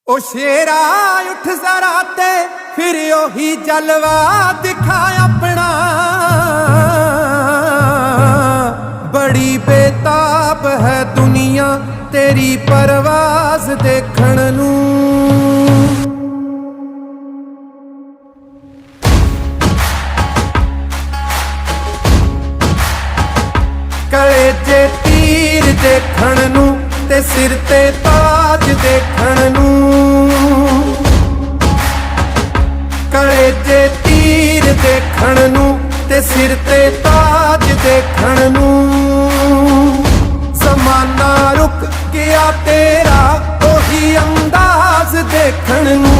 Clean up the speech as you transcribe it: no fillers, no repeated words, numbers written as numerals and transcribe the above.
ओ शेरा उठ जरा ते फिर ओही जलवा दिखा अपना। बड़ी बेताब है दुनिया तेरी परवाज देखण नू। कलेजे तीर देखण नू ते सिर ते ताज देखण नू। कलेजे तीर देखण नू ते सिर ते ताज देखण नू। ज़माना रुक गया तेरा ओही अंदाज देखण नू।